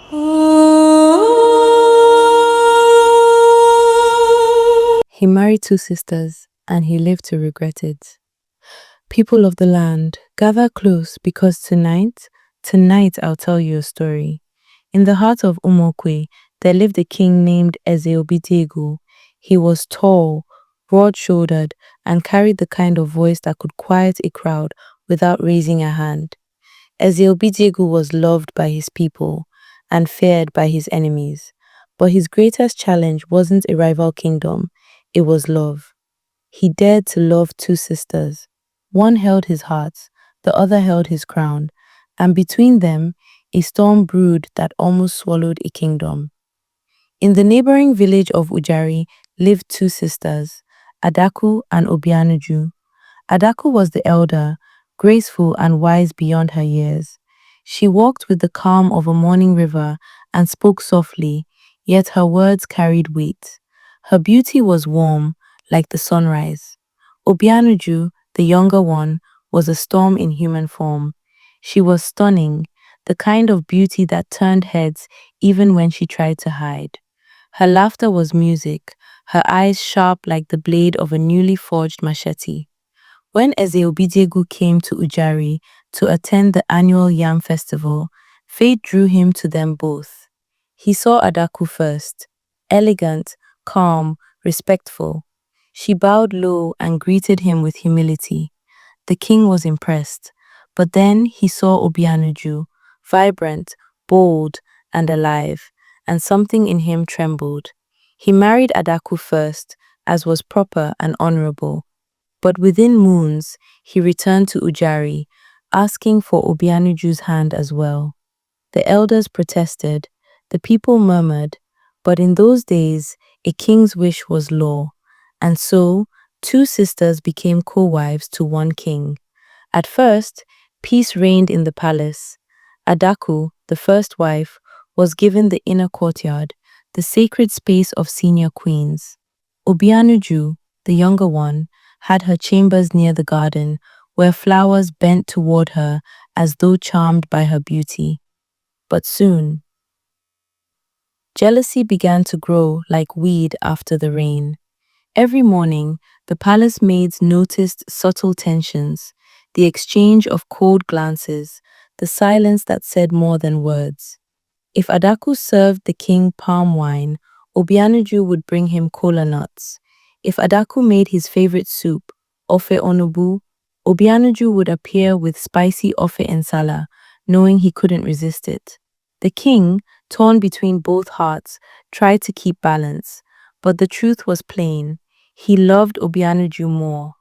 He married two sisters, and he lived to regret it. People of the land, gather close because tonight I'll tell you a story. In the heart of Umuokwe, there lived a king named Eze Obidiegwu. He was tall, broad-shouldered, and carried the kind of voice that could quiet a crowd without raising a hand. Eze Obidiegwu was loved by his people and feared by his enemies. But his greatest challenge wasn't a rival kingdom, it was love. He dared to love two sisters. One held his heart, the other held his crown, and between them, a storm brewed that almost swallowed a kingdom. In the neighboring village of Ujari lived two sisters, Adaku and Obianuju. Adaku was the elder, graceful and wise beyond her years. She walked with the calm of a morning river and spoke softly, yet her words carried weight. Her beauty was warm, like the sunrise. Obianuju, the younger one, was a storm in human form. She was stunning, the kind of beauty that turned heads even when she tried to hide. Her laughter was music, her eyes sharp like the blade of a newly forged machete. When Eze Obidiegwu came to Ujari to attend the annual Yam festival, fate drew him to them both. He saw Adaku first, elegant, calm, respectful. She bowed low and greeted him with humility. The king was impressed, but then he saw Obianuju, vibrant, bold, and alive, and something in him trembled. He married Adaku first, as was proper and honorable. But within moons, he returned to Ujari, asking for Obianuju's hand as well. The elders protested, the people murmured, but in those days, a king's wish was law, and so two sisters became co-wives to one king. At first, peace reigned in the palace. Adaku, the first wife, was given the inner courtyard, the sacred space of senior queens. Obianuju, the younger one, had her chambers near the garden, where flowers bent toward her as though charmed by her beauty. But soon, jealousy began to grow like weed after the rain. Every morning, the palace maids noticed subtle tensions, the exchange of cold glances, the silence that said more than words. If Adaku served the king palm wine, Obianuju would bring him kola nuts. If Adaku made his favorite soup, ofe onubu, Obianuju would appear with spicy ofe ensala, knowing he couldn't resist it. The king, torn between both hearts, tried to keep balance, but the truth was plain. He loved Obianuju more.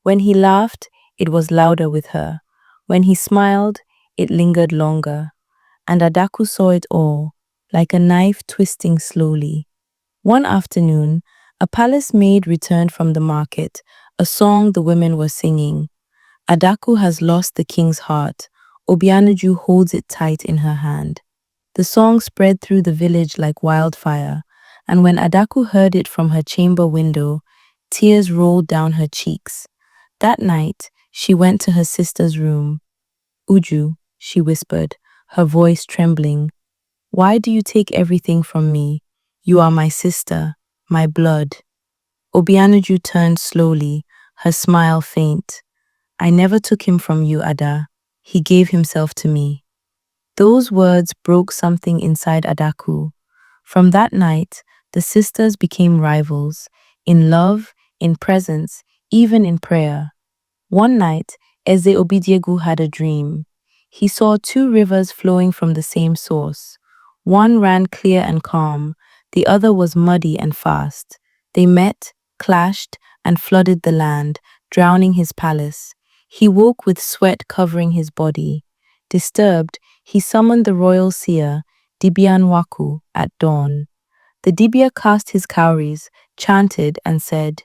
When he laughed, it was louder with her. When he smiled, it lingered longer. And Adaku saw it all, like a knife twisting slowly. One afternoon, a palace maid returned from the market, a song the women were singing. Adaku has lost the king's heart. Obianuju holds it tight in her hand. The song spread through the village like wildfire, and when Adaku heard it from her chamber window, tears rolled down her cheeks. That night, she went to her sister's room. Uju, she whispered, her voice trembling, why do you take everything from me? You are my sister, my blood. Obianuju turned slowly, her smile faint. I never took him from you, Ada. He gave himself to me. Those words broke something inside Adaku. From that night, the sisters became rivals, in love, in presence, even in prayer. One night, Eze Obidiegwu had a dream. He saw two rivers flowing from the same source. One ran clear and calm, the other was muddy and fast. They met, clashed, and flooded the land, drowning his palace. He woke with sweat covering his body. Disturbed, he summoned the royal seer, Dibianwaku, at dawn. The Dibia cast his cowries, chanted, and said,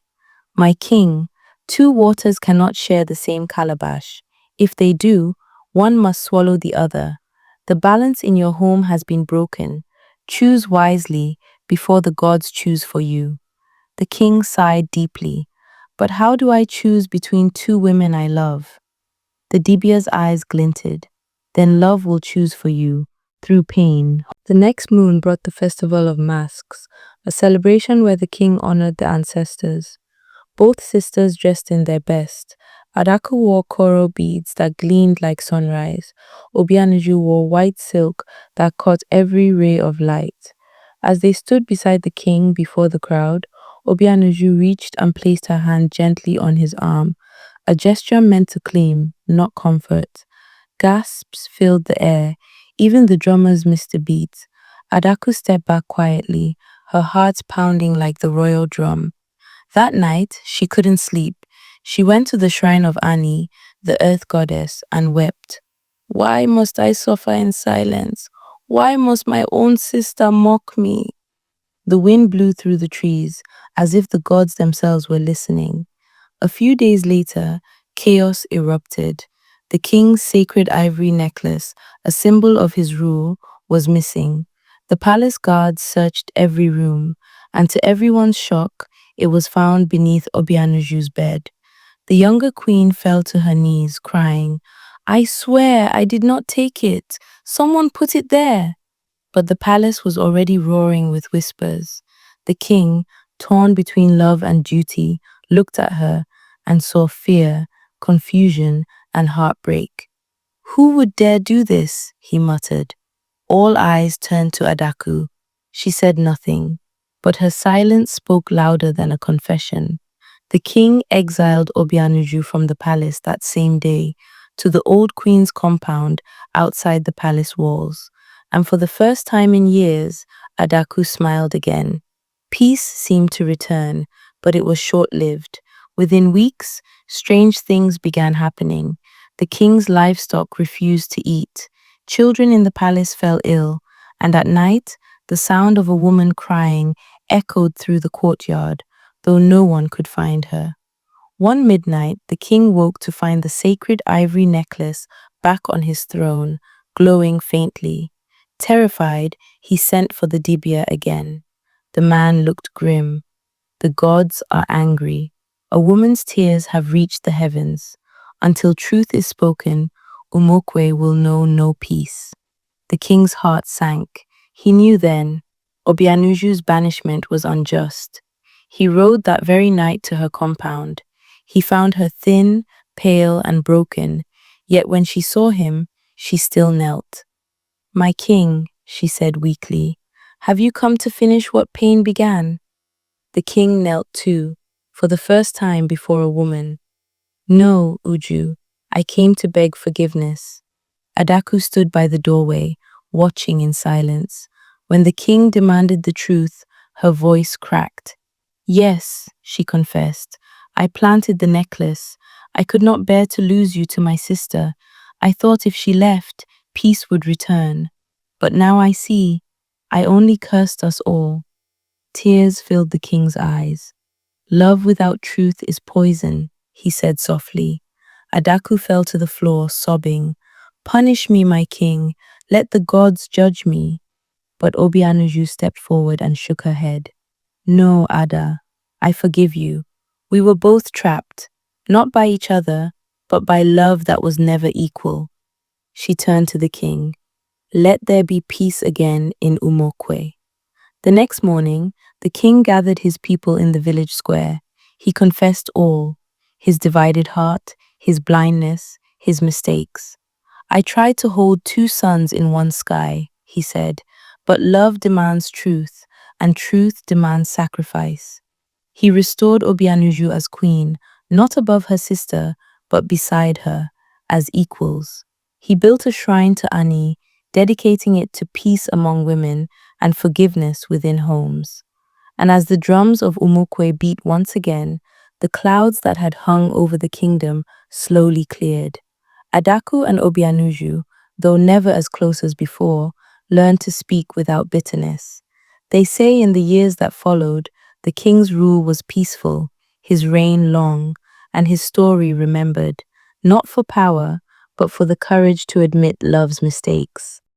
My king, two waters cannot share the same calabash. If they do, one must swallow the other. The balance in your home has been broken. Choose wisely before the gods choose for you. The king sighed deeply. But how do I choose between two women I love? The Dibia's eyes glinted. Then love will choose for you, through pain. The next moon brought the Festival of Masks, a celebration where the king honored the ancestors. Both sisters dressed in their best. Adaku wore coral beads that gleamed like sunrise. Obianuju wore white silk that caught every ray of light. As they stood beside the king before the crowd, Obianuju reached and placed her hand gently on his arm, a gesture meant to claim, not comfort. Gasps filled the air. Even the drummers missed a beat. Adaku stepped back quietly, her heart pounding like the royal drum. That night, she couldn't sleep. She went to the shrine of Ani, the earth goddess, and wept. Why must I suffer in silence? Why must my own sister mock me? The wind blew through the trees, as if the gods themselves were listening. A few days later, chaos erupted. The king's sacred ivory necklace, a symbol of his rule, was missing. The palace guards searched every room, and to everyone's shock, it was found beneath Obianuju's bed. The younger queen fell to her knees, crying, I swear I did not take it. Someone put it there. But the palace was already roaring with whispers. The king, torn between love and duty, looked at her and saw fear, confusion, and heartbreak. Who would dare do this? He muttered. All eyes turned to Adaku. She said nothing, but her silence spoke louder than a confession. The king exiled Obianuju from the palace that same day to the old queen's compound outside the palace walls. And for the first time in years, Adaku smiled again. Peace seemed to return, but it was short-lived. Within weeks, strange things began happening. The king's livestock refused to eat. Children in the palace fell ill, and at night, the sound of a woman crying echoed through the courtyard, though no one could find her. One midnight, the king woke to find the sacred ivory necklace back on his throne, glowing faintly. Terrified, he sent for the dibia again. The man looked grim. The gods are angry. A woman's tears have reached the heavens. Until truth is spoken, Umuokwe will know no peace. The king's heart sank. He knew then Obianuju's banishment was unjust. He rode that very night to her compound. He found her thin, pale, and broken, yet when she saw him, she still knelt. My king, she said weakly, have you come to finish what pain began? The king knelt too, for the first time before a woman. No, Uju, I came to beg forgiveness. Adaku stood by the doorway, watching in silence. When the king demanded the truth, her voice cracked. Yes, she confessed, I planted the necklace. I could not bear to lose you to my sister. I thought if she left, peace would return. But now I see, I only cursed us all. Tears filled the king's eyes. Love without truth is poison, he said softly. Adaku fell to the floor, sobbing. Punish me, my king. Let the gods judge me. But Obianuju stepped forward and shook her head. No, Ada, I forgive you. We were both trapped, not by each other, but by love that was never equal. She turned to the king. Let there be peace again in Umuokwe. The next morning, the king gathered his people in the village square. He confessed all, his divided heart, his blindness, his mistakes. I tried to hold two suns in one sky, he said, but love demands truth, and truth demands sacrifice. He restored Obianuju as queen, not above her sister, but beside her, as equals. He built a shrine to Ani, dedicating it to peace among women and forgiveness within homes. And as the drums of Umuokwe beat once again, the clouds that had hung over the kingdom slowly cleared. Adaku and Obianuju, though never as close as before, learned to speak without bitterness. They say in the years that followed, the king's rule was peaceful, his reign long, and his story remembered, not for power, but for the courage to admit love's mistakes.